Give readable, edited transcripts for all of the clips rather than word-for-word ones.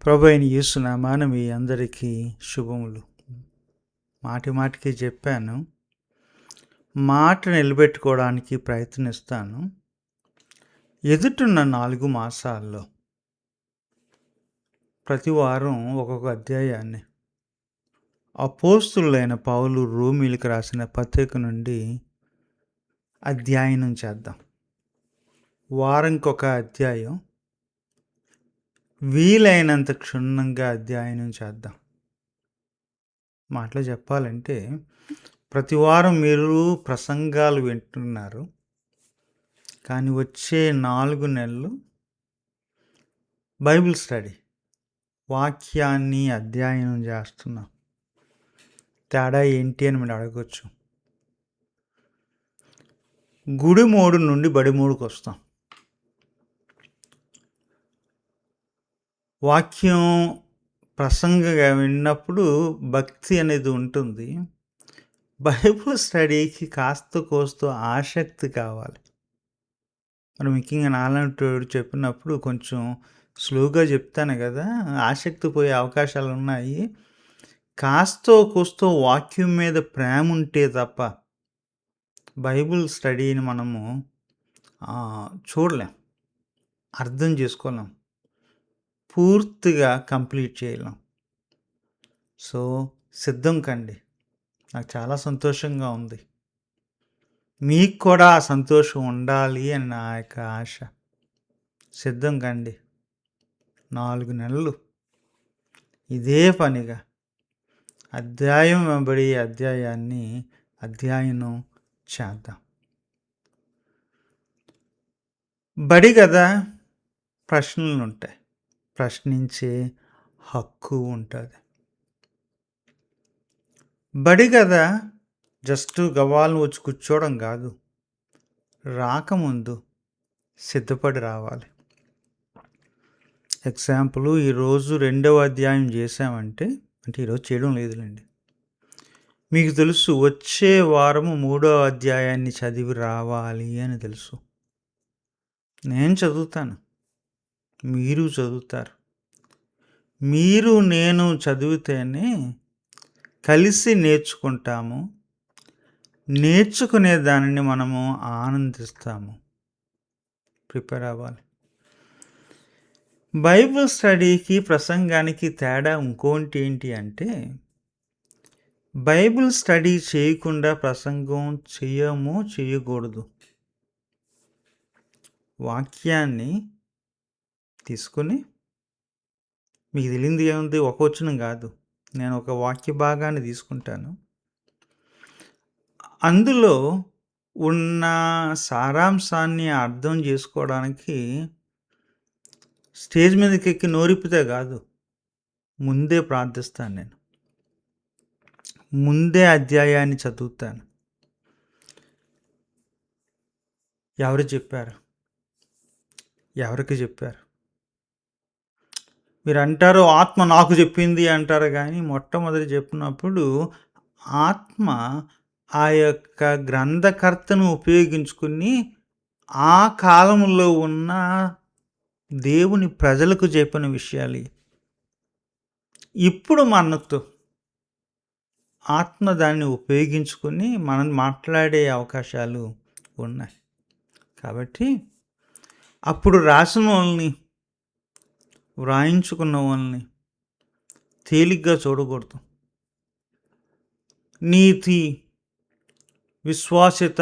ప్రభువైన యేసు నామాన మీ అందరికీ శుభములు. మాటికి చెప్పాను. మాట నిలబెట్టుకోవడానికి ప్రయత్నిస్తాను. ఎదుటున్న 4 మాసాల్లో ప్రతి వారం ఒక్కొక్క అధ్యాయాన్ని అపోస్తులుడైన పౌలు రోమీయులకు రాసిన పత్రిక నుండి అధ్యయనం చేద్దాం. వారంకొక అధ్యాయం, వీలైనంత క్షుణ్ణంగా అధ్యయనం చేద్దాం. మాటలో చెప్పాలంటే ప్రతి వారం మీరు ప్రసంగాలు వింటున్నారు, కానీ వచ్చే 4 నెలలు బైబిల్ స్టడీ, వాక్యాన్ని అధ్యయనం చేస్తున్నాం. తేడా ఏంటి అని మీరు అడగవచ్చు. గుడి మోడు నుండి బడి మోడుకు వస్తాం. వాక్యం ప్రసంగంగా విన్నప్పుడు భక్తి అనేది ఉంటుంది. బైబిల్ స్టడీకి కాస్త కోస్తో ఆసక్తి కావాలి. మరి ముఖ్యంగా నాలాంటి చెప్పినప్పుడు కొంచెం స్లోగా చెప్తాను కదా, ఆసక్తి పోయే అవకాశాలు ఉన్నాయి. కాస్తో కోస్తో వాక్యం మీద ప్రేమ ఉంటే తప్ప బైబిల్ స్టడీని మనము చూడలేం, అర్థం చేసుకోలేం, పూర్తిగా కంప్లీట్ చేయలేం. సో సిద్ధం కండి. నాకు చాలా సంతోషంగా ఉంది. మీకు కూడా ఆ సంతోషం ఉండాలి అని నా యొక్క ఆశ. సిద్ధం కండి. 4 నెలలు ఇదే పనిగా అధ్యాయం వెంబడి అధ్యాయాన్ని అధ్యయనం చేద్దాం. బడి కదా, ప్రశ్నలు ఉంటాయి, ప్రశ్నించే హక్కు ఉంటుంది. బడి కదా, జస్ట్ గవాలను వచ్చి కూర్చోవడం కాదు, రాకముందు సిద్ధపడి రావాలి. ఎగ్జాంపుల్, ఈరోజు 2వ అధ్యాయం చేసామంటే, అంటే ఈరోజు చేయడం లేదులేండి, మీకు తెలుసు వచ్చే వారము 3వ అధ్యాయాన్ని చదివి రావాలి అని తెలుసు. నేను చదువుతాను, మీరు చదువుతారు. మీరు నేను చదివితేనే కలిసి నేర్చుకుంటాము, నేర్చుకునే దానిని మనము ఆనందిస్తాము. ప్రిపేర్ అవ్వాలి. బైబిల్ స్టడీకి ప్రసంగానికి తేడా ఇంకోటి ఏంటి అంటే, బైబిల్ స్టడీ చేయకుండా ప్రసంగం చేయకూడదు. వాక్యాన్ని తీసుకుని, మీకు తెలియంది ఏముంది, ఒక వచనం కాదు, నేను ఒక వాక్య భాగాన్ని తీసుకుంటాను, అందులో ఉన్న సారాంశాన్ని అర్థం చేసుకోవడానికి స్టేజ్ మీదకి ఎక్కి నోరిపితే కాదు, ముందే ప్రార్థిస్తాను. నేను ముందే అధ్యాయాన్ని చదువుతాను. ఎవరు చెప్పారు? ఎవరికి చెప్పారు? మీరు అంటారు ఆత్మ నాకు చెప్పింది అంటారు, కానీ మొట్టమొదటి చెప్పినప్పుడు ఆత్మ ఆ యొక్క గ్రంథకర్తను ఉపయోగించుకుని ఆ కాలంలో ఉన్న దేవుని ప్రజలకు చెప్పిన విషయాలు. ఇప్పుడు మనతో ఆత్మ దాన్ని ఉపయోగించుకుని మనం మాట్లాడే అవకాశాలు ఉన్నాయి. కాబట్టి అప్పుడు రాసిన వాళ్ళని, వ్రాయించుకున్న వాళ్ళని తేలిగ్గా చూడకూడదు. నీతి, విశ్వాస్యత,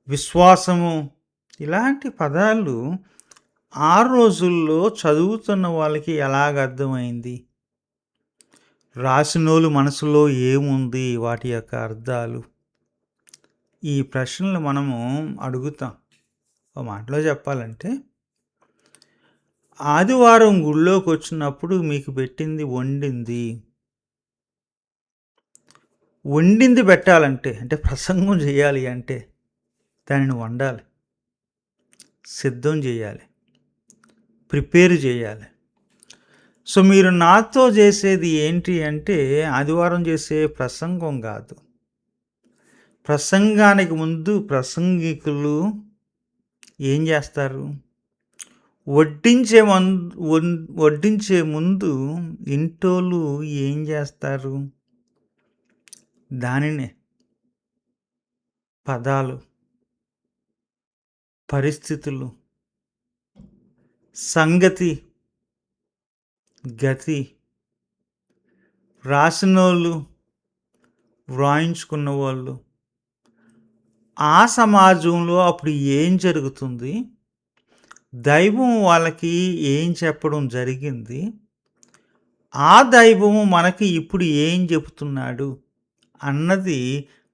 విశ్వాసము, ఇలాంటి పదాలు ఆ రోజుల్లో చదువుతున్న వాళ్ళకి ఎలాగ అర్థమైంది, రాసినోళ్ళు మనసులో ఏముంది, వాటి యొక్క అర్థాలు, ఈ ప్రశ్నలు మనము అడుగుతాం. ఒక మాటలో చెప్పాలంటే, ఆదివారం గుళ్ళోకి వచ్చినప్పుడు మీకు పెట్టింది వండింది పెట్టాలంటే, అంటే ప్రసంగం చేయాలి అంటే దానిని వండాలి, సిద్ధం చేయాలి, ప్రిపేర్ చేయాలి. సో మీరు నాతో చేసేది ఏంటి అంటే, ఆదివారం చేసే ప్రసంగం కాదు, ప్రసంగానికి ముందు ప్రసంగికులు ఏం చేస్తారు? వడ్డించే మం వన్ వడ్డించే ముందు ఇంటోళ్ళు ఏం జేస్తారు? దానినే పదాలు, పరిస్థితులు, సంగతి, గతి, రాసినోళ్ళు, వ్రాయించుకున్నవాళ్ళు, ఆ సమాజంలో అప్పుడు ఏం జరుగుతుంది? దైవం వాళ్ళకి ఏం చెప్పడం జరిగింది? ఆ దైవము మనకి ఇప్పుడు ఏం చెబుతున్నాడు? అన్నది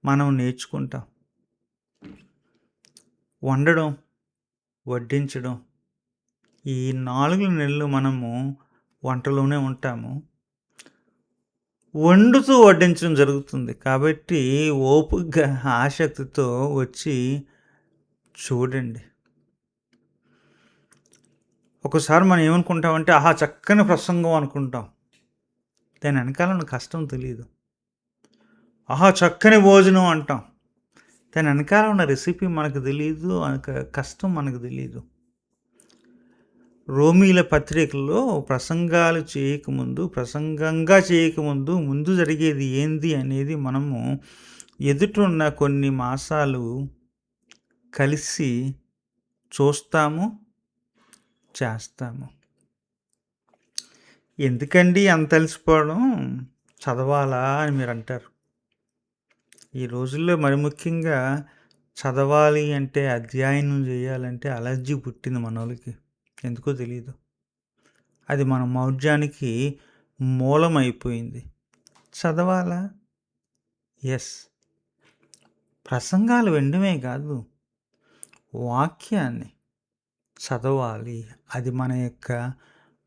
మనం నేర్చుకుంటాం. వండడం, వడ్డించడం ఈ 4 నెలలు మనము వంటలోనే ఉంటాము. వండుతూ వడ్డించడం జరుగుతుంది. కాబట్టి ఓపికగా, ఆసక్తితో వచ్చి చూడండి. ఒక్కోసారి మనం ఏమనుకుంటామంటే, ఆహా! చక్కని ప్రసంగం అనుకుంటాం. దాని వెనకాల ఉన్న కష్టం తెలీదు. ఆహా! చక్కని భోజనం అంటాం. దాని వెనకాల ఉన్న రెసిపీ మనకు తెలీదు. కష్టం మనకు తెలీదు. రోమీల పత్రికలో ప్రసంగాలు చేయకముందు, ప్రసంగంగా చేయకముందు, ముందు జరిగేది ఏంది అనేది మనము ఎదుటున్న కొన్ని మాసాలు కలిసి చూస్తాము, చేస్తాము. ఎందుకండి అంత అలసిపోవడం? చదవాలా అని మీరంటారు. ఈ రోజుల్లో మరి ముఖ్యంగా చదవాలి అంటే, అధ్యయనం చేయాలంటే అలర్జీ పుట్టింది మనోళ్ళకి. ఎందుకో తెలీదు. అది మన మౌఢ్యానికి మూలమైపోయింది. చదవాలా? యెస్. ప్రసంగాలు వినడమే కాదు, వాక్యాన్ని చదవాలి. అది మన యొక్క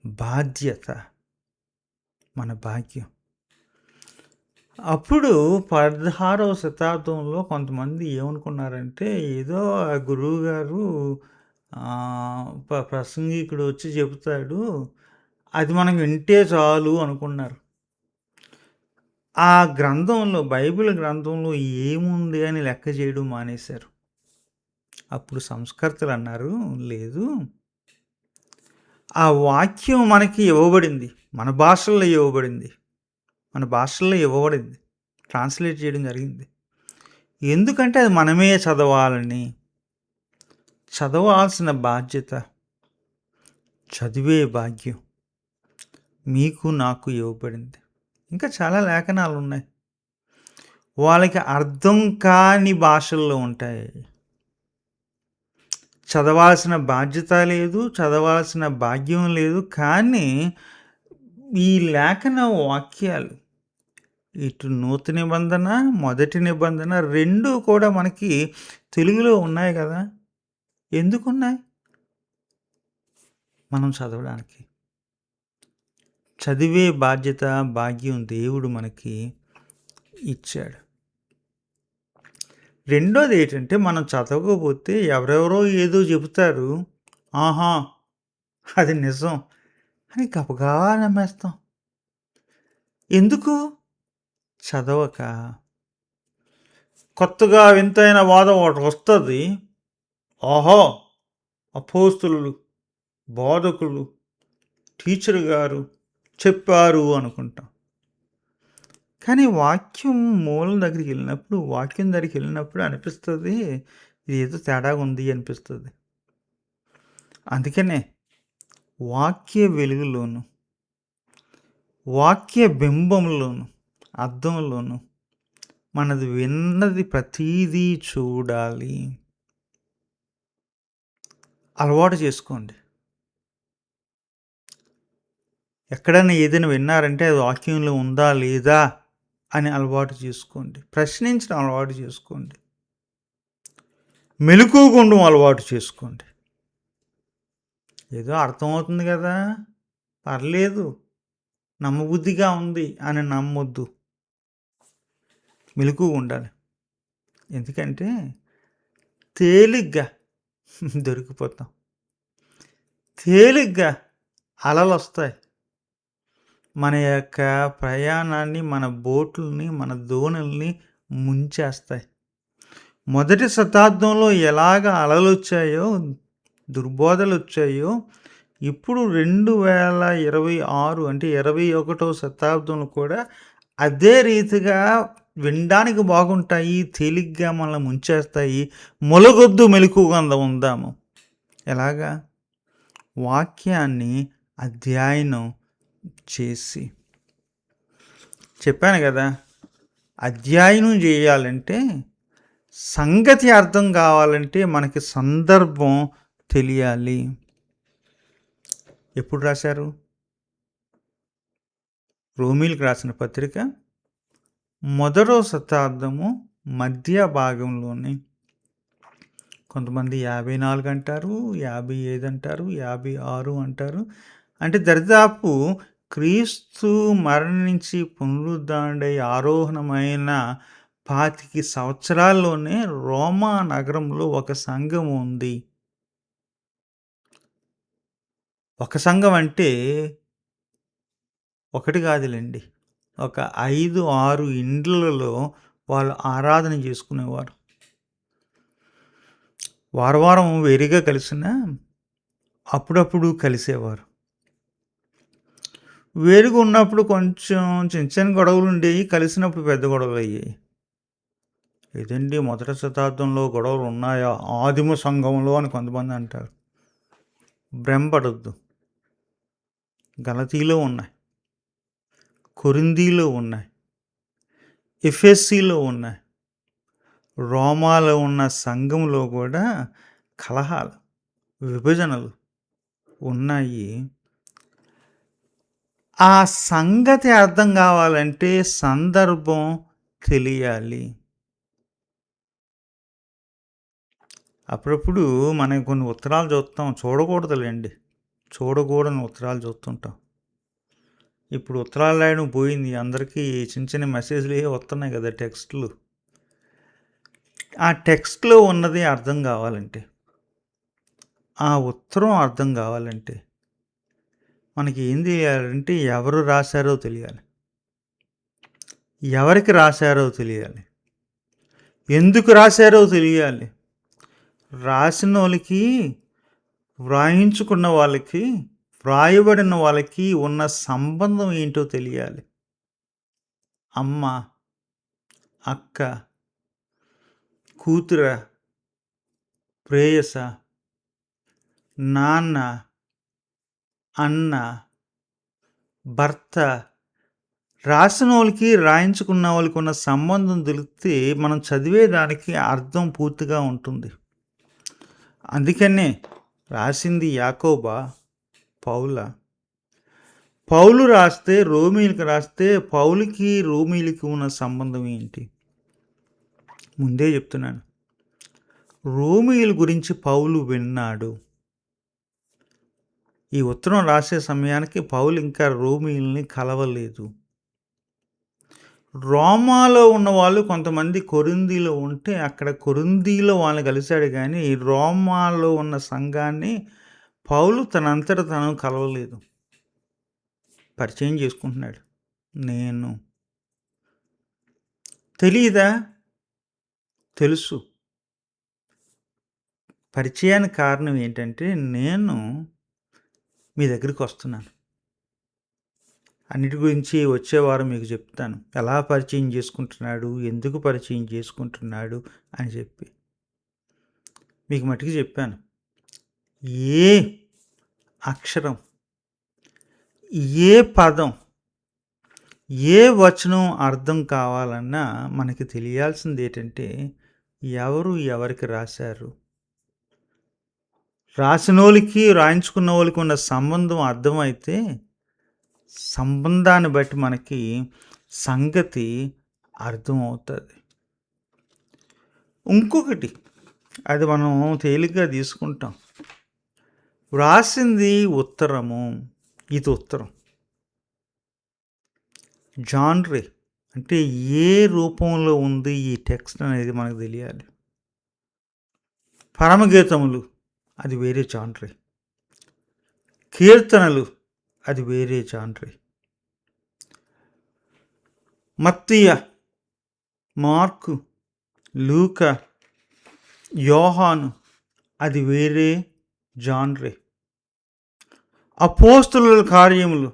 బాధ్యత, మన భాగ్యం. అప్పుడు 16వ శతాబ్దంలో కొంతమంది ఏమనుకున్నారంటే, ఏదో ఆ గురువుగారు ప్రసంగికుడు వచ్చి చెబుతాడు, అది మనం వింటే చాలు అనుకున్నారు. ఆ గ్రంథంలో, బైబిల్ గ్రంథంలో ఏముంది అని లెక్క చేయడం మానేశారు. అప్పుడు సంస్కర్తలు అన్నారు, లేదు, ఆ వాక్యం మనకి ఇవ్వబడింది. మన భాషల్లో ఇవ్వబడింది. ట్రాన్స్లేట్ చేయడం జరిగింది. ఎందుకంటే అది మనమే చదవాలని. చదవాల్సిన బాధ్యత, చదివే భాగ్యం మీకు నాకు ఇవ్వబడింది. ఇంకా చాలా లేఖనాలు ఉన్నాయి. వాళ్ళకి అర్థం కాని భాషల్లో ఉంటాయి. చదవాల్సిన బాధ్యత లేదు, చదవాల్సిన భాగ్యం లేదు. కానీ ఈ లేఖన వాక్యాలు, ఇటు నూతన నిబంధన, మొదటి నిబంధన 2 కూడా మనకి తెలుగులో ఉన్నాయి కదా! ఎందుకున్నాయి? మనం చదవడానికి. చదివే బాధ్యత, భాగ్యం దేవుడు మనకి ఇచ్చాడు. రెండోది ఏంటంటే, మనం చదవకపోతే ఎవరెవరో ఏదో చెబుతారు, ఆహా! అది నిజం అని గబగబా నమ్మేస్తాం. ఎందుకు? చదవక. కొత్తగా వింతైన వాదం ఒకటి వస్తుంది. ఆహా! అపోస్తలులు, బోధకులు, టీచర్ గారు చెప్పారు అనుకుంటాం. కానీ వాక్యం దగ్గరికి వెళ్ళినప్పుడు అనిపిస్తుంది, ఇది ఏదో తేడాగా ఉంది అనిపిస్తుంది. అందుకనే వాక్య వెలుగులోను, వాక్య బింబంలోను, అర్థంలోను మనది విన్నది ప్రతీదీ చూడాలి. అలవాటు చేసుకోండి. ఎక్కడైనా ఏదైనా విన్నారంటే అది వాక్యంలో ఉందా లేదా అని అలవాటు చేసుకోండి. ప్రశ్నించడం అలవాటు చేసుకోండి. మెలకువగా ఉండడం అలవాటు చేసుకోండి. ఏదో అర్థమవుతుంది కదా, పర్లేదు, నమ్మబుద్ధిగా ఉంది అని నమ్మొద్దు. మెలకువగా ఉండాలి. ఎందుకంటే తేలిగ్గా దొరికిపోతాం. తేలిగ్గా అలలు వస్తాయి. మన యొక్క ప్రయాణాన్ని, మన బోట్లని, మన దోణుల్ని ముంచేస్తాయి. మొదటి శతాబ్దంలో ఎలాగ అలలు వచ్చాయో, దుర్బోధలు వచ్చాయో, ఇప్పుడు 2026 అంటే 21వ శతాబ్దంలో కూడా అదే రీతిగా వినడానికి బాగుంటాయి. తేలిగ్గా మనల్ని ముంచేస్తాయి. మొలగొద్దు మెలకువగా ఉందాము. ఎలాగా? వాక్యాన్ని అధ్యయనం చేసి. చెప్పాను గదా! అధ్యయనం జేయాలంటే, సంగతి అర్థం కావాలంటే మనకి సందర్భం తెలియాలి. ఎప్పుడు రాశారు? రోమీలకు రాసిన పత్రిక మొదటో శతాబ్దము మధ్య భాగంలోని. కొంతమంది 54 అంటారు, 55 అంటారు, 56 అంటారు. అంటే దరిదాపు క్రీస్తు మరణించి పునరుద్ధరణై ఆరోహణమైన 25 సంవత్సరాల్లోనే రోమా నగరంలో ఒక సంఘం ఉంది. ఒక సంఘం అంటే ఒకటి కాదులెండి. ఒక 5, 6 ఇండ్లలో వాళ్ళు ఆరాధన చేసుకునేవారు. వారం వేరుగా కలిసినా అప్పుడప్పుడు కలిసేవారు. వేరుగా ఉన్నప్పుడు కొంచెం చిన్న చిన్న గొడవలు ఉండేవి. కలిసినప్పుడు పెద్ద గొడవలు అయ్యాయి. ఇదండి మొదటి శతాబ్దంలో గొడవలు ఉన్నాయా? ఆదిమ సంఘంలో అని కొంతమంది అంటారు. భ్రమపడొద్దు. గలతీలో ఉన్నాయి, కొరింథీలో ఉన్నాయి, ఎఫెసీలో ఉన్నాయి, రోమాలో ఉన్న సంఘంలో కూడా కలహాలు, విభజనలు ఉన్నాయి. ఆ సంగతి అర్థం కావాలంటే సందర్భం తెలియాలి. అప్పుడప్పుడు మనం కొన్ని ఉత్తరాలు చూస్తాం, చూడకూడదులేండి. చూడకూడని ఉత్తరాలు చూస్తుంటాం. ఇప్పుడు ఉత్తరాలు రాయడం పోయింది. అందరికీ చిన్న చిన్న మెసేజ్లు వస్తున్నాయి కదా, టెక్స్ట్లు. ఆ టెక్స్ట్లో ఉన్నది అర్థం కావాలంటే, ఆ ఉత్తరం అర్థం కావాలంటే మనకి ఏం తెలియాలంటే ఎవరు రాశారో తెలియాలి, ఎవరికి రాశారో తెలియాలి, ఎందుకు రాశారో తెలియాలి. రాసిన వాళ్ళకి, వ్రాయించుకున్న వాళ్ళకి, వ్రాయబడిన వాళ్ళకి ఉన్న సంబంధం ఏంటో తెలియాలి. అమ్మ, అక్క, కూతుర, ప్రేయస, నాన్న, అన్న, భర్త, రాసిన వాళ్ళకి, రాయించుకున్న వాళ్ళకి ఉన్న సంబంధం తెలిస్తే మనం చదివేదానికి అర్థం పూర్తిగా ఉంటుంది. అందుకనే రాసింది యాకోబా, పౌలా? పౌలు రాస్తే, రోమీలకు రాస్తే, పౌలుకి రోమీలకి ఉన్న సంబంధం ఏంటి? ముందే చెప్తున్నాను. రోమీయుల గురించి పౌలు విన్నాడు. ఈ ఉత్తరం రాసే సమయానికి పౌలు ఇంకా రోమీయుల్ని కలవలేదు. రోమాలో ఉన్నవాళ్ళు కొంతమంది కొరింథీలో ఉంటే అక్కడ కొరింథీలో వాళ్ళని కలిశాడు కానీ రోమాలో ఉన్న సంఘాన్ని పౌలు తనంతట తను కలవలేదు. పరిచయం చేసుకుంటున్నాడు. నేను తెలీదా? తెలుసు. పరిచయానికి కారణం ఏంటంటే నేను మీ దగ్గరికి వస్తున్నాను. అన్నిటి గురించి వచ్చేవారం మీకు చెప్తాను. ఎలా పరిచయం చేసుకుంటున్నాడు, ఎందుకు పరిచయం చేసుకుంటున్నాడు అని చెప్పి మీకు మట్టుకు చెప్పాను. ఏ అక్షరం, ఏ పదం, ఏ వచనం అర్థం కావాలన్నా మనకి తెలియాల్సింది ఏంటంటే ఎవరు ఎవరికి రాశారు. రాసినోళ్ళకి, రాయించుకున్న వాళ్ళకి ఉన్న సంబంధం అర్థమైతే సంబంధాన్ని బట్టి మనకి సంగతి అర్థమవుతుంది. ఇంకొకటి, అది మనం తేలిగ్గా తీసుకుంటాం. వ్రాసింది ఉత్తరము, ఇది ఉత్తరం. జాన్రే అంటే ఏ రూపంలో ఉంది ఈ టెక్స్ట్ అనేది మనకు తెలియాలి. పరమగీతములు అది వేరే జాన్రే, కీర్తనలు అది వేరే జాన్రే, మత్తీయ, మార్కు, లూకా, యోహాను అది వేరే జాన్రే. అపోస్తలుల కార్యములు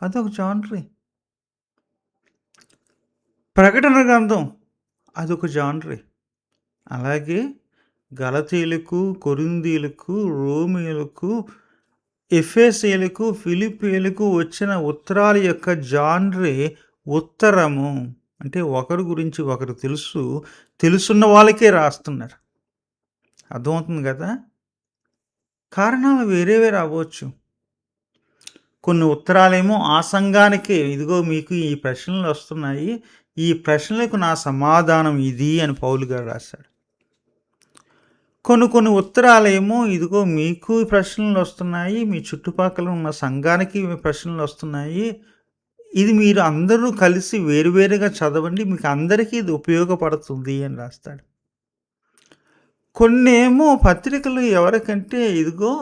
అదొక జానరీ. ప్రకటన గ్రంథం అదొక జానరీ. అలాగే గలతీయులకు, కొరింథీయులకు, రోమీయులకు, ఎఫెసీయులకు, ఫిలిప్పీయులకు వచ్చిన ఉత్తరాల యొక్క జానరీ ఉత్తరము. అంటే ఒకరి గురించి ఒకరు తెలుసున్న వాళ్ళకే రాస్తున్నారు. అర్థమవుతుంది కదా! కారణాలు వేరే అవ్వచ్చు. కొన్ని ఉత్తరాలేమో ఆ సంఘానికే, ఇదిగో మీకు ఈ ప్రశ్నలు వస్తున్నాయి, ఈ ప్రశ్నలకు నా సమాధానం ఇది అని పౌలు గారు రాశాడు. కొన్ని ఉత్తరాలేమో ఇదిగో మీకు ప్రశ్నలు వస్తున్నాయి, మీ చుట్టుపక్కల ఉన్న సంఘానికి ప్రశ్నలు వస్తున్నాయి, ఇది మీరు అందరూ కలిసి వేరువేరుగా చదవండి, మీకు అందరికీ ఇది ఉపయోగపడుతుంది అని రాస్తాడు. కొన్నేమో పత్రికలు ఎవరికంటే ఇదిగో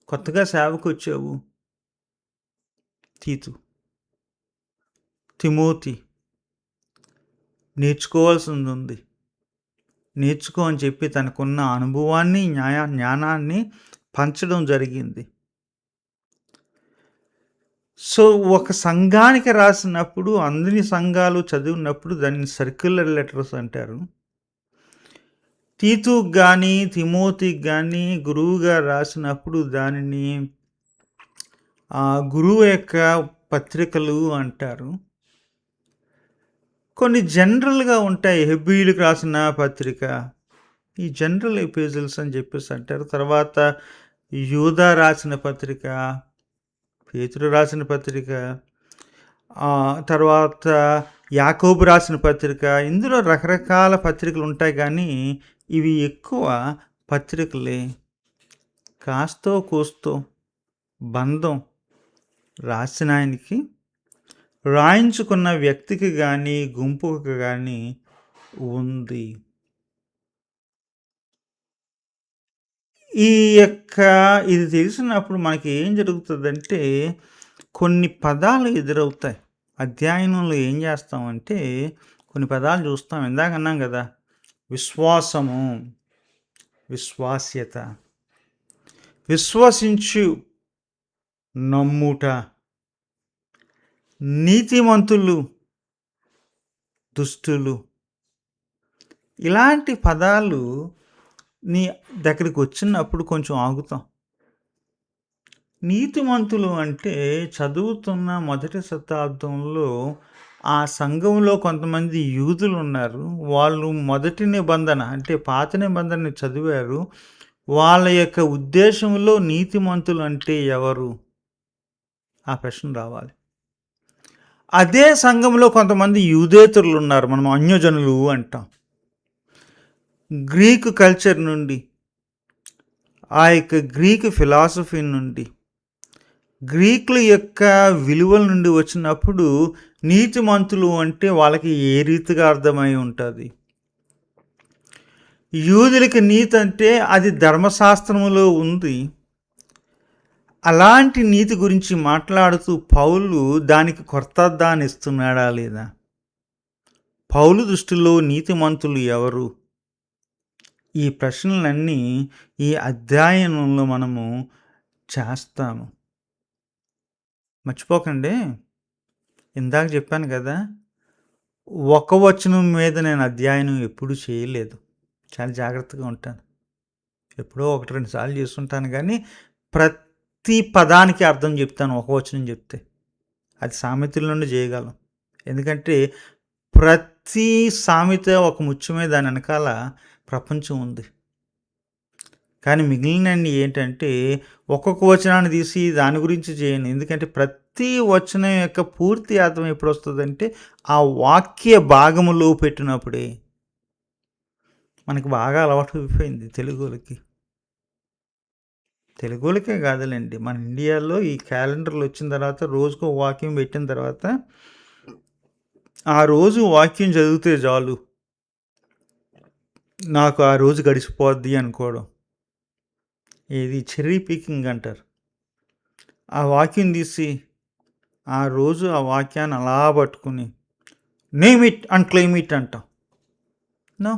కొత్తగా సేవకు వచ్చావు తీతు, తిమోతి, నేర్చుకోవాల్సింది ఉంది, నేర్చుకో అని చెప్పి తనకున్న అనుభవాన్ని జ్ఞానాన్ని పంచడం జరిగింది. సో ఒక సంఘానికి రాసినప్పుడు అన్ని సంఘాలు చదివినప్పుడు దాన్ని సర్క్యులర్ లెటర్స్ అంటారు. తీతుకు కానీ తిమోతికి కానీ గురువుగా రాసినప్పుడు దానిని గురువు యొక్క పత్రికలు అంటారు. కొన్ని జనరల్గా ఉంటాయి. హెబ్రీయులకు రాసిన పత్రిక, ఈ జనరల్ ఎపిజిల్స్ అని చెప్పేసి అంటారు. తర్వాత యూదా రాసిన పత్రిక, పేతురు రాసిన పత్రిక, తర్వాత యాకోబు రాసిన పత్రిక. ఇందులో రకరకాల పత్రికలు ఉంటాయి, కానీ ఇవి ఎక్కువ పత్రికలే. కాస్తో కూస్తో బంధం రాసిన ఆయనకి, రాయించుకున్న వ్యక్తికి కానీ గుంపుకి కానీ ఉంది. ఇది తెలిసినప్పుడు మనకి ఏం జరుగుతుందంటే కొన్ని పదాలు ఎదురవుతాయి. అధ్యయనంలో ఏం చేస్తామంటే కొన్ని పదాలు చూస్తాం. ఇందాక అన్నాం కదా, విశ్వాసము, విశ్వాస్యత, విశ్వసించు, నమ్ముట, నీతిమంతులు, దుష్టులు. ఇలాంటి పదాలు నీ దగ్గరికి వచ్చినప్పుడు కొంచెం ఆగుతాం. నీతిమంతులు అంటే చదువుతున్న మొదటి శతాబ్దంలో ఆ సంఘంలో కొంతమంది యూదులు ఉన్నారు. వాళ్ళు మొదటి నిబంధన అంటే పాత నిబంధనని చదివారు. వాళ్ళ యొక్క ఉద్దేశంలో నీతిమంతులు అంటే ఎవరు? ఆ ప్రశ్న రావాలి. అదే సంఘంలో కొంతమంది యూదేతరులు ఉన్నారు, మనం అన్యజనులు అంటాం. గ్రీకు కల్చర్ నుండి, ఆ యొక్క గ్రీకు ఫిలాసఫీ నుండి, గ్రీకుల యొక్క విలువల నుండి వచ్చినప్పుడు నీతిమంతులు అంటే వాళ్ళకి ఏ రీతిగా అర్థమై ఉంటుంది. యూదులకి నీతి అంటే అది ధర్మశాస్త్రములో ఉంది. అలాంటి నీతి గురించి మాట్లాడుతూ పౌలు దానికి కొత్తదాన్ని ఇస్తున్నాడా లేదా? పౌలు దృష్టిలో నీతిమంతులు ఎవరు? ఈ ప్రశ్నలన్నీ ఈ అధ్యయనంలో మనము చేస్తాము. మర్చిపోకండి, ఇందాక చెప్పాను కదా, ఒక వచనం మీద నేను అధ్యయనం ఎప్పుడు చేయలేదు. చాలా జాగ్రత్తగా ఉంటాను. ఎప్పుడో 1-2 సార్లు చేస్తుంటాను, కానీ ప్రతి పదానికి అర్థం చెప్తాను. ఒక వచనం చెప్తే అది సామెతల నుండి చేయగలం. ఎందుకంటే ప్రతి సామెత ఒక ముత్యమే, దాని వెనకాల ప్రపంచం ఉంది. కానీ మిగిలినన్ని ఏంటంటే ఒక్కొక్క వచనాన్ని తీసి దాని గురించి చేయను. ఎందుకంటే ప్రతి వచనం యొక్క పూర్తి అర్థం ఎప్పుడు వస్తుందంటే ఆ వాక్య భాగములో పెట్టినప్పుడే. మనకి బాగా అలవాటు అయిపోయింది తెలుగులకే కాదులేండి, మన ఇండియాలో ఈ క్యాలెండర్లు వచ్చిన తర్వాత రోజుకో వాక్యం పెట్టిన తర్వాత ఆ రోజు వాక్యం చదివితే చాలు, నాకు ఆ రోజు గడిచిపోద్ది అనుకోవడం. ఇది చెర్రీ పీకింగ్ అంటారు. ఆ వాక్యం తీసి ఆ రోజు ఆ వాక్యాన్ని అలా పట్టుకుని name it and claim it అంటాం. నో,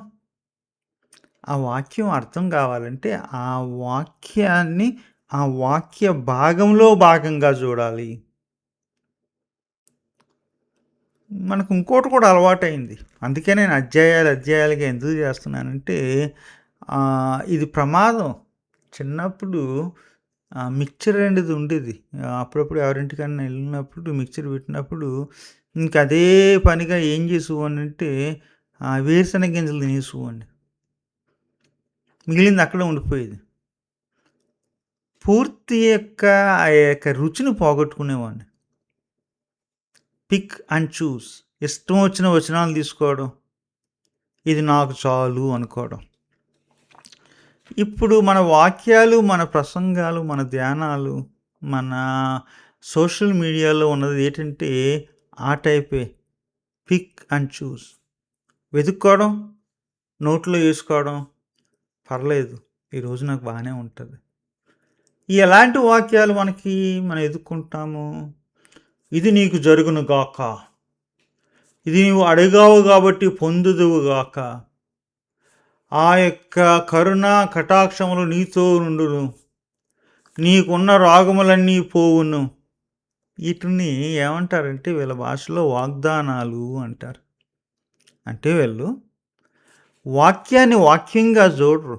ఆ వాక్యం అర్థం కావాలంటే ఆ వాక్యాన్ని ఆ వాక్య భాగంలో భాగంగా చూడాలి. మనకు ఇంకోటి కూడా అలవాటయింది. అందుకే నేను అధ్యాయాలుగా ఎందుకు చేస్తున్నానంటే ఇది ప్రమాదం. చిన్నప్పుడు మిక్చర్ అనేది ఉండేది. అప్పుడప్పుడు ఎవరింటికన్నా ఎళ్ళినప్పుడు మిక్చర్ పెట్టినప్పుడు ఇంక అదే పనిగా ఏం చేసేవాడినంటే వేరుశనగ గింజలు తినేసేవాడిని. మిగిలింది అక్కడే ఉండిపోయేది. పూర్తి ఆ యొక్క రుచిని పోగొట్టుకునేవాడిని. Pick and choose. ఇష్టం వచ్చిన వచనాలు తీసుకోవడం. ఇది నాకు చాలు అనుకోవడం. ఇప్పుడు మన వాక్యాలు, మన ప్రసంగాలు, మన ధ్యానాలు, మన సోషల్ మీడియాలో ఉన్నది ఏంటంటే ఆ టైపే. Pick and choose. వెతుక్కోవడం, నోట్లో ఏసుకోవడం పర్లేదు. ఈరోజు నాకు బానే ఉంటది. ఎలాంటి వాక్యాలు మనం ఎదుక్కుంటాము? ఇది నీకు జరుగును గాక. ఇది నీవు అడిగావు కాబట్టి పొందుదువు గాక. ఆ యొక్క కరుణ కటాక్షములు నీతో నుండును. నీకున్న రోగములన్నీ పోవును. వీటిని ఏమంటారంటే వీళ్ళ భాషలో వాగ్దానాలు అంటారు. అంటే వీళ్ళు వాక్యాన్ని వాక్యంగా చూడరు.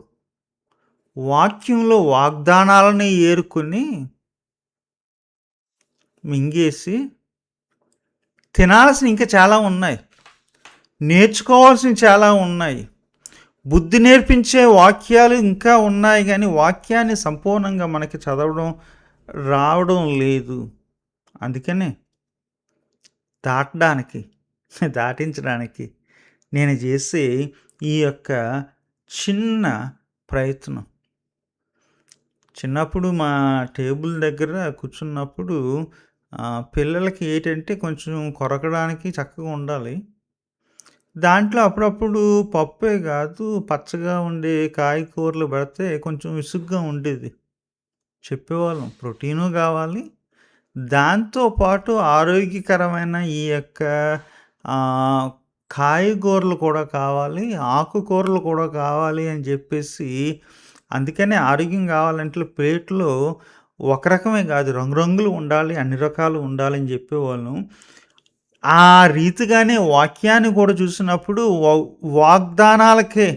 వాక్యంలో వాగ్దానాలని ఏరుకొని మింగేసి తినాల్సినవి ఇంకా చాలా ఉన్నాయి. నేర్చుకోవాల్సినవి చాలా ఉన్నాయి. బుద్ధి నేర్పించే వాక్యాలు ఇంకా ఉన్నాయి కానీ వాక్యాన్ని సంపూర్ణంగా మనకి చదవడం రావడం లేదు. అందుకనే దాటించడానికి నేను చేసే ఈ యొక్క చిన్న ప్రయత్నం. చిన్నప్పుడు మా టేబుల్ దగ్గర కూర్చున్నప్పుడు పిల్లలకి ఏంటంటే కొంచెం కొరకడానికి చక్కగా ఉండాలి. దాంట్లో అప్పుడప్పుడు పప్పే కాదు పచ్చగా ఉండే కాయగూరలు పెడితే కొంచెం విసుగ్గా ఉండేది. చెప్పేవాళ్ళం ప్రోటీను కావాలి. దాంతో పాటు ఆరోగ్యకరమైన ఈ యొక్క కాయగూరలు కూడా కావాలి, ఆకుకూరలు కూడా కావాలి అని చెప్పేసి అందుకనే ఆరోగ్యం కావాలంటే ప్లేట్‌లో ఒక రకమే కాదు రంగురంగులు ఉండాలి, అన్ని రకాలు ఉండాలని చెప్పేవాళ్ళం. ఆ రీతిగానే వాక్యాన్ని కూడా చూసినప్పుడు వాగ్దానాలకే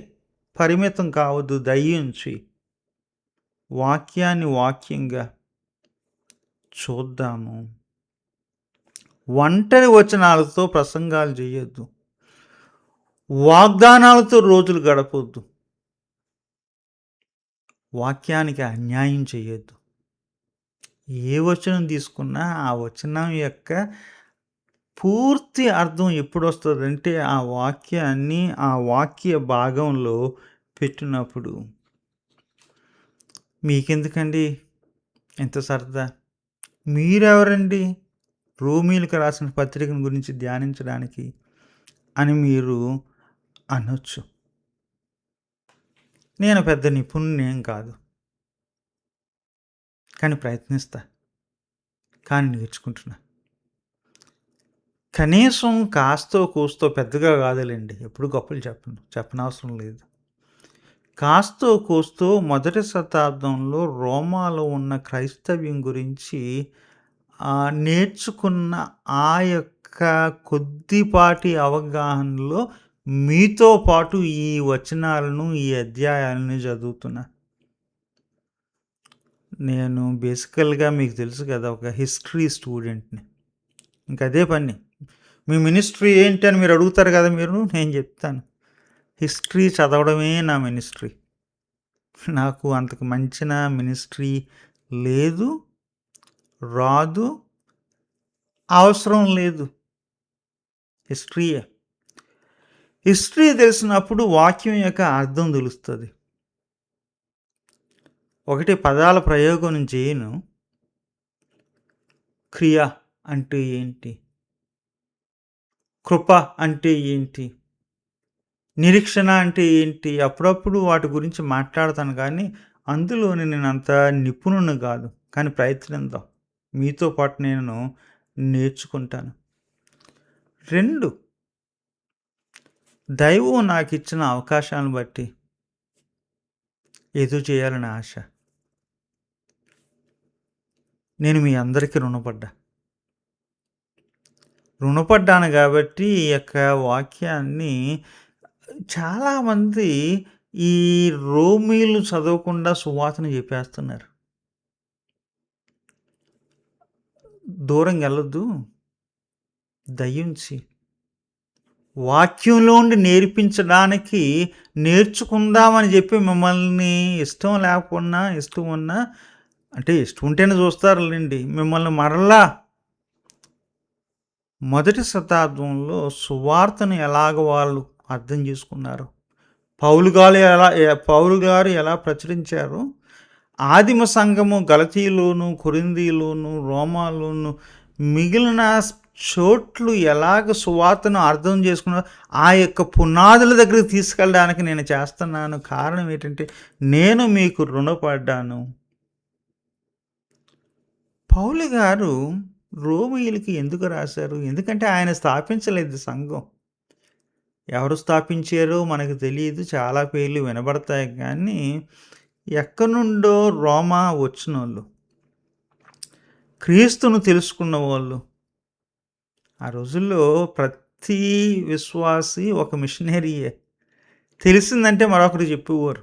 పరిమితం కావద్దు దయించి. వాక్యాన్ని వాక్యంగా చూద్దాము. ఒంటరి వచనాలతో ప్రసంగాలు చేయొద్దు. వాగ్దానాలతో రోజులు గడపొద్దు. వాక్యానికి అన్యాయం చేయొద్దు. ఏ వచనం తీసుకున్నా ఆ వచనం యొక్క పూర్తి అర్థం ఎప్పుడొస్తదంటే ఆ వాక్యాన్ని ఆ వాక్య భాగంలో పెట్టినప్పుడు. మీకెందుకండి ఎంత సరదా? మీరెవరండి రోమీలకు రాసిన పత్రికను గురించి ధ్యానించడానికి అని మీరు అనొచ్చు. నేను పెద్ద నిపుణుడినేం కాదు. కానీ ప్రయత్నిస్తా. కానీ నేర్చుకుంటున్నా. కనీసం కాస్తో కూస్తో పెద్దగా కాదులెండి. ఎప్పుడు గొప్పలు చెప్పనవసరం లేదు. కాస్తో కూస్తో మొదటి శతాబ్దంలో రోమాలో ఉన్న క్రైస్తవ్యం గురించి నేర్చుకున్న ఆ యొక్క కొద్దిపాటి అవగాహనలో మీతో పాటు ఈ వచనాలను, ఈ అధ్యాయాలను చదువుతున్నా. నేను బేసికల్‌గా మీకు తెలుసు కదా! ఒక హిస్టరీ స్టూడెంట్‌ని. ఇంకదే పని. మీ మినిస్ట్రీ ఏంటి అని మీరు అడుగుతారు కదా మీరు, నేను చెప్తాను. హిస్టరీ చదవడమే నా మినిస్ట్రీ. నాకు అంతకు మించిన మినిస్ట్రీ లేదు, రాదు, అవసరం లేదు. హిస్టరీయే. హిస్టరీ తెలిసినప్పుడు వాక్యం యొక్క అర్థం తెలుస్తుంది. ఒకటి పదాల ప్రయోగం నేను చేయను. క్రియ అంటే ఏంటి? కృప అంటే ఏంటి? నిరీక్షణ అంటే ఏంటి? అప్పుడప్పుడు వాటి గురించి మాట్లాడతాను కానీ, అందులోని నేనంత నిపుణుడిని కాదు. కానీ ప్రయత్నిద్దాం. మీతో పాటు నేను నేర్చుకుంటాను. 2 దైవం నాకిచ్చిన అవకాశాలను బట్టి ఏదో చేయాలని ఆశ. నేను మీ అందరికీ రుణపడ్డాను కాబట్టి ఈ యొక్క వాక్యాన్ని చాలామంది ఈ రోమీలు చదవకుండా సువార్తను చెప్పేస్తున్నారు. దూరంగా వెళ్ళొద్దు. దయించి వాక్యంలోండి నేర్పించడానికి నేర్చుకుందామని చెప్పి మిమ్మల్ని ఇష్టం లేకున్నా, ఇష్టం ఉన్నా అంటే ఇష్టం ఉంటేనే చూస్తారులెండి. మిమ్మల్ని మరలా మొదటి శతాబ్దంలో సువార్తను ఎలాగ వాళ్ళు అర్థం చేసుకున్నారు, పౌలు గారు ఎలా ప్రచురించారో, ఆదిమ సంఘము గలతీలోను, కొరింథీలోను, రోమాలోను మిగిలిన చోట్లు ఎలాగ సువార్తను అర్థం చేసుకున్నారో ఆ యొక్క పునాదుల దగ్గరికి తీసుకెళ్ళడానికి నేను చేస్తున్నాను. కారణం ఏంటంటే నేను మీకు రుణపడ్డాను. పౌలు గారు రోమీయులకి ఎందుకు రాశారు? ఎందుకంటే ఆయన స్థాపించలేదు సంఘం. ఎవరు స్థాపించారో మనకు తెలియదు. చాలా పేర్లు వినబడతాయి కానీ ఎక్కడి నుండో రోమా వచ్చినోళ్ళు, క్రీస్తును తెలుసుకున్న వాళ్ళు. ఆ రోజుల్లో ప్రతి విశ్వాసి ఒక మిషనరీయే. తెలిసిందంటే మరొకరికి చెప్పేవారు.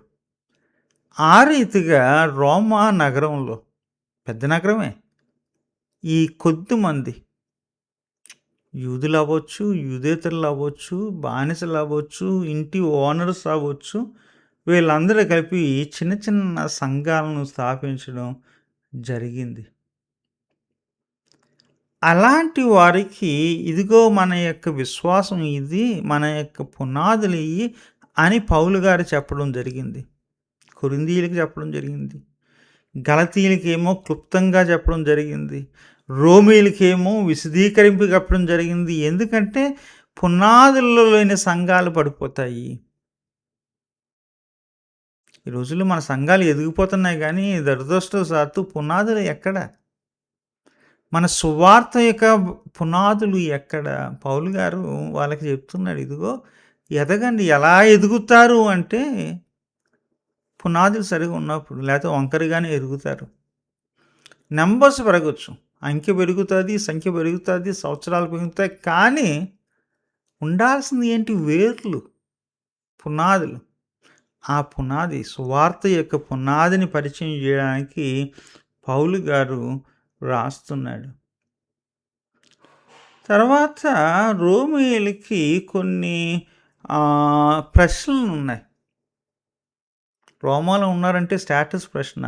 ఆ రీతిగా రోమా నగరంలో, పెద్ద నగరమే, ఈ కొద్దిమంది యూదులు అవ్వచ్చు, యూదేతరులు అవ్వచ్చు, బానిసలు అవ్వచ్చు, ఇంటి ఓనర్స్ అవ్వచ్చు, వీళ్ళందరూ కలిపి చిన్న చిన్న సంఘాలను స్థాపించడం జరిగింది. అలాంటి వారికి ఇదిగో మన యొక్క విశ్వాసం ఇది, మన యొక్క పునాదులు ఇయి అని పౌలు గారు చెప్పడం జరిగింది. కొరింథీయులకు చెప్పడం జరిగింది. గలతీయులకేమో క్లుప్తంగా చెప్పడం జరిగింది. రోమీయులకేమో విశదీకరింపు చెప్పడం జరిగింది. ఎందుకంటే పునాదుల్లో లేని సంఘాలు పడిపోతాయి. ఈ రోజుల్లో మన సంఘాలు ఎదిగిపోతున్నాయి కానీ దురదృష్టవశాత్తు పునాదులు ఎక్కడ? మన సువార్త యొక్క పునాదులు ఎక్కడ? పౌలు గారు వాళ్ళకి చెప్తున్నాడు, ఇదిగో ఎదగండి. ఎలా ఎదుగుతారు అంటే పునాదులు సరిగా ఉన్నప్పుడు, లేకపోతే వంకరగానే ఎదుగుతారు. నెంబర్స్ పెరగచ్చు, అంకె పెరుగుతుంది, సంఖ్య పెరుగుతుంది, సంవత్సరాలు పెరుగుతాయి, కానీ ఉండాల్సింది ఏంటి? వేర్లు, పునాదులు. ఆ పునాది సువార్త యొక్క పునాదిని పరిచయం చేయడానికి పౌలు గారు రాస్తున్నాడు. తర్వాత రోమీయులకి కొన్ని ప్రశ్నలు ఉన్నాయి. రోమాలో ఉన్నారంటే స్టేటస్ ప్రశ్న.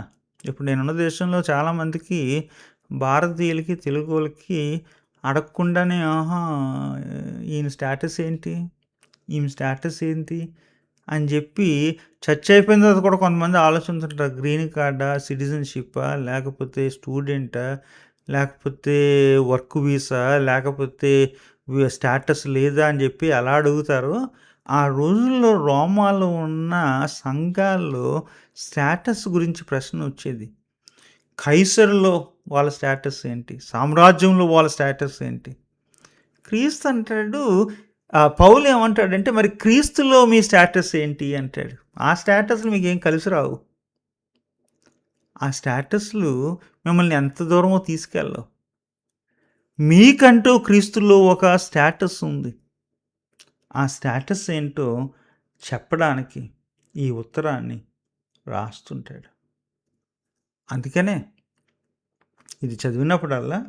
ఇప్పుడు నేనున్న దేశంలో చాలామందికి, భారతీయులకి, తెలుగు వాళ్ళకి అడగకుండానే ఈయన స్టేటస్ ఏంటి, ఈమె స్టేటస్ ఏంటి అని చెప్పి చర్చ అయిపోయిన తర్వాత కూడా కొంతమంది ఆలోచిస్తుంటారు. గ్రీన్ కార్డా, సిటిజన్షిప్పా, లేకపోతే స్టూడెంటా, లేకపోతే వర్క్ వీసా, లేకపోతే స్టేటస్ లేదా అని చెప్పి ఎలా అడుగుతారు. ఆ రోజుల్లో రోమాలో ఉన్న సంఘాల్లో స్టేటస్ గురించి ప్రశ్న వచ్చేది. కైసరులో వాళ్ళ స్టేటస్ ఏంటి, సామ్రాజ్యంలో వాళ్ళ స్టేటస్ ఏంటి. క్రీస్తు అంటాడు, పౌలు ఏమంటాడంటే మరి క్రీస్తులో మీ స్టేటస్ ఏంటి అంటాడు. ఆ స్టేటస్లు మీకు ఏం కలిసి రావు. ఆ స్టేటస్లు మిమ్మల్ని ఎంత దూరమో తీసుకెళ్ళవు. మీకంటూ క్రీస్తులో ఒక స్టేటస్ ఉంది. ఆ స్టేటస్ ఏంటో చెప్పడానికి ఈ ఉత్తరాన్ని రాస్తుంటాడు. అందుకనే ఇది చదివినప్పుడల్లా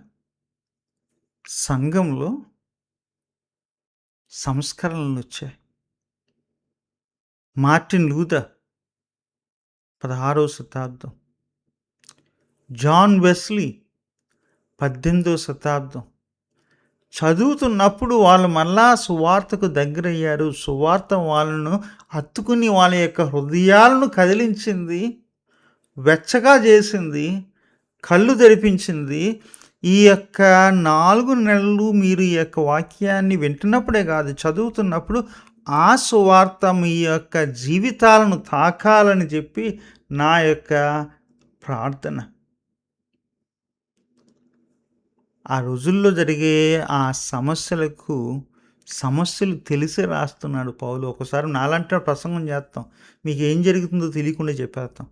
సంఘంలో సంస్కరణలు వచ్చాయి. మార్టిన్ లూథర్ 16వ శతాబ్దం, జాన్ వెస్లీ 18వ శతాబ్దం. చదువుతున్నప్పుడు వాళ్ళు మళ్ళా సువార్తకు దగ్గరయ్యారు. సువార్త వాళ్ళను హత్తుకుని వాళ్ళ యొక్క హృదయాలను కదిలించింది, వెచ్చగా చేసింది, కళ్ళు తెరిపించింది. ఈ యొక్క 4 నెలలు మీరు ఈ యొక్క వాక్యాన్ని వింటున్నప్పుడే కాదు, చదువుతున్నప్పుడు ఆ సువార్త మీ యొక్క జీవితాలను తాకాలని చెప్పి నా యొక్క ప్రార్థన. ఆ రోజుల్లో జరిగే ఆ సమస్యలు తెలిసి రాస్తున్నాడు పౌలు. ఒకసారి నాలంటే ప్రసంగం చేస్తాం, మీకు ఏం జరుగుతుందో తెలియకుండా చెప్పేస్తాం.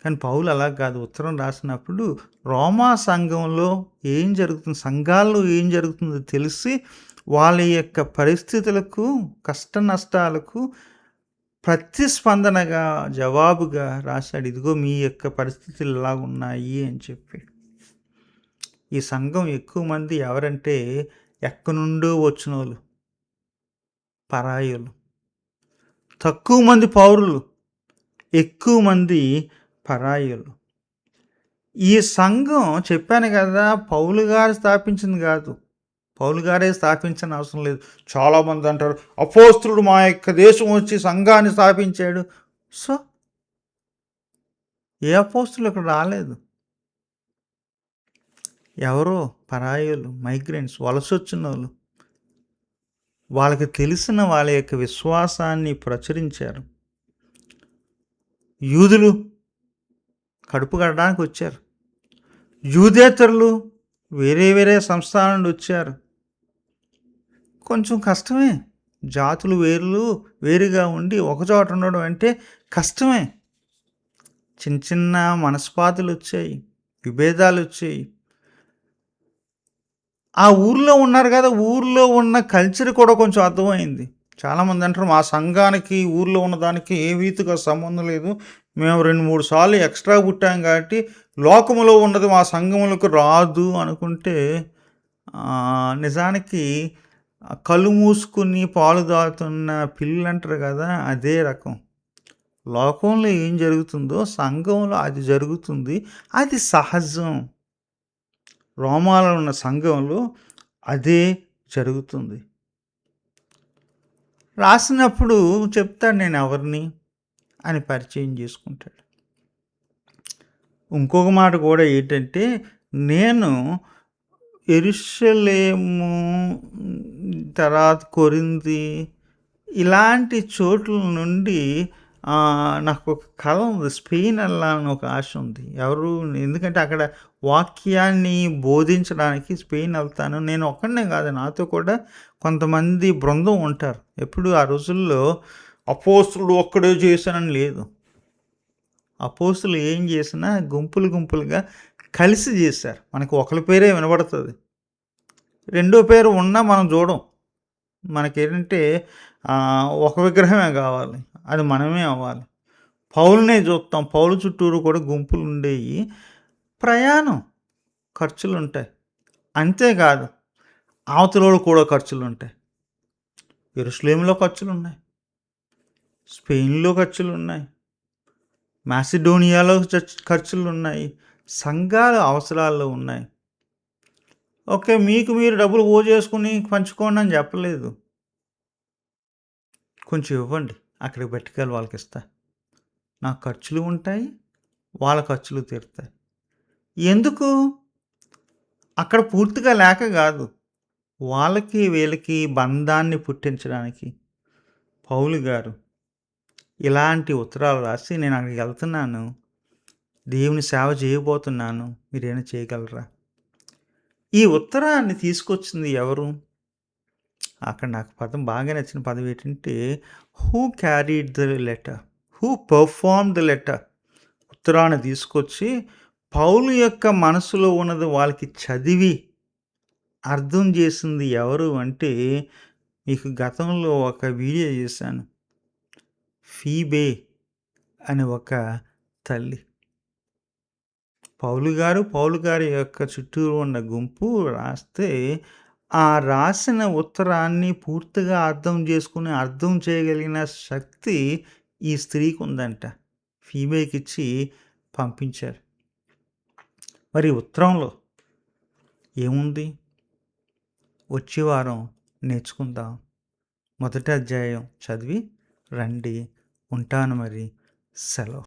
కానీ పౌలు అలా కాదు. ఉత్తరం రాసినప్పుడు రోమా సంఘంలో ఏం జరుగుతుంది, సంఘాల్లో ఏం జరుగుతుందో తెలిసి వాళ్ళ యొక్క పరిస్థితులకు, కష్ట నష్టాలకు ప్రతిస్పందనగా, జవాబుగా రాశాడు. ఇదిగో మీ యొక్క పరిస్థితులు ఇలాగున్నాయి అని చెప్పి. ఈ సంఘం ఎక్కువ మంది ఎవరంటే ఎక్కడి నుండో వచ్చినోళ్ళు, పరాయులు. తక్కువ మంది పౌరులు, ఎక్కువ మంది పరాయులు. ఈ సంఘం చెప్పాను కదా, పౌలు గారు స్థాపించింది కాదు. పౌలు గారే స్థాపించిన అవసరం లేదు. చాలామంది అంటారు అపోస్తులుడు మా యొక్క దేశం వచ్చి సంఘాన్ని స్థాపించాడు. సో ఏ అపోస్తులు ఇక్కడ రాలేదు. ఎవరో పరాయులు, మైగ్రెంట్స్, వలసొచ్చిన వాళ్ళు. వాళ్ళకి తెలిసిన వాళ్ళ యొక్క విశ్వాసాన్ని ప్రచురించారు. యూదులు కడుపు కట్టడానికి వచ్చారు. యూదేతరులు వేరే వేరే సంస్థల నుండి వచ్చారు. కొంచెం కష్టమే. జాతులు వేరుగా ఉండి ఒకచోట ఉండడం అంటే కష్టమే. చిన్న చిన్న మనస్పాతులు వచ్చాయి, విభేదాలు వచ్చాయి. ఆ ఊర్లో ఉన్నారు కదా, ఊర్లో ఉన్న కల్చర్ కూడా కొంచెం అర్థమైంది. చాలామంది అంటారు మా సంఘానికి ఊర్లో ఉన్నదానికి ఏ రీతిగా సంబంధం లేదు, మేము 2-3 సార్లు ఎక్స్ట్రా పుట్టాం కాబట్టి లోకములో ఉన్నది మా సంఘములకు రాదు అనుకుంటే నిజానికి కళ్ళు మూసుకుని పాలు తాగుతున్న పిల్లలు అంటారు కదా, అదే రకం. లోకంలో ఏం జరుగుతుందో సంఘంలో అది జరుగుతుంది. అది సహజం. రోమాలో ఉన్న సంఘంలో అదే జరుగుతుంది. రాసినప్పుడు చెప్తాడు నేను ఎవరిని అని పరిచయం చేసుకుంటాడు. ఇంకొక మాట కూడా ఏంటంటే, నేను యెరూషలేము తర్వాత కొరింథీ ఇలాంటి చోట్ల నుండి నాకు ఒక కల ఉంది. స్పెయిన్ వెళ్ళాలని ఒక ఆశ ఉంది. ఎందుకంటే అక్కడ వాక్యాన్ని బోధించడానికి స్పెయిన్ వెళ్తాను. నేను ఒక్కడనే కాదు, నాతో కూడా కొంతమంది బృందం ఉంటారు. ఎప్పుడు ఆ రోజుల్లో అపోస్తులుడు ఒక్కడే చేశానని లేదు. అపోస్తులు ఏం చేసినా గుంపులుగా కలిసి చేశారు. మనకు ఒకరి పేరే వినబడుతుంది, రెండో పేరు ఉన్నా మనం చూడం. మనకేంటంటే ఒక విగ్రహమే కావాలి, అది మనమే అవ్వాలి. పౌలునే చూస్తాం. పౌలు చుట్టూరు కూడా గుంపులు ఉండేవి. ప్రయాణం ఖర్చులు ఉంటాయి. అంతేకాదు అవతలలో కూడా ఖర్చులు ఉంటాయి. యెరూషలేములో ఖర్చులు ఉన్నాయి, స్పెయిన్లో ఖర్చులు ఉన్నాయి, మాసిడోనియాలో ఖర్చులు ఉన్నాయి, సంఘాల అవసరాల్లో ఉన్నాయి. ఓకే, మీకు మీరు డబ్బులు చేసుకుని పంచుకోండి అని చెప్పలేదు. కొంచెం ఇవ్వండి, అక్కడికి పట్టుకెళ్ళి వాళ్ళకి ఇస్తా. నాకు ఖర్చులు ఉంటాయి, వాళ్ళ ఖర్చులు తీరుతాయి. ఎందుకు? అక్కడ పూర్తిగా లేక కాదు, వాళ్ళకి వీళ్ళకి బంధాన్ని పుట్టించడానికి పౌలు గారు ఇలాంటి ఉత్తరాలు రాసి, నేను అక్కడికి వెళ్తున్నాను, దేవుని సేవ చేయబోతున్నాను, మీరేమైనా చేయగలరా? ఈ ఉత్తరాన్ని తీసుకొచ్చింది ఎవరు? అక్కడ నాకు పదం బాగా నచ్చిన పదం ఏంటంటే, who carried the letter, who perform the letter. ఉత్తరాన్ని తీసుకొచ్చి పౌలు యొక్క మనసులో ఉన్నది వాళ్ళకి చదివి అర్థం చేసింది ఎవరు అంటే, మీకు గతంలో ఒక వీడియో చేశాను. ఫీబే అని ఒక తల్లి. పౌలు గారి యొక్క చుట్టూరు ఉన్న గుంపు రాస్తే, ఆ రాసిన ఉత్తరాన్ని పూర్తిగా అర్థం చేయగలిగిన శక్తి ఈ స్త్రీకి ఉందంట. ఫీబేకి ఇచ్చి పంపించారు. మరి ఉత్తరంలో ఏముంది? వచ్చే వారం నేర్చుకుందాం. మొదటి అధ్యాయం చదివి రండి. ఉంటాను మరి. సెలవు.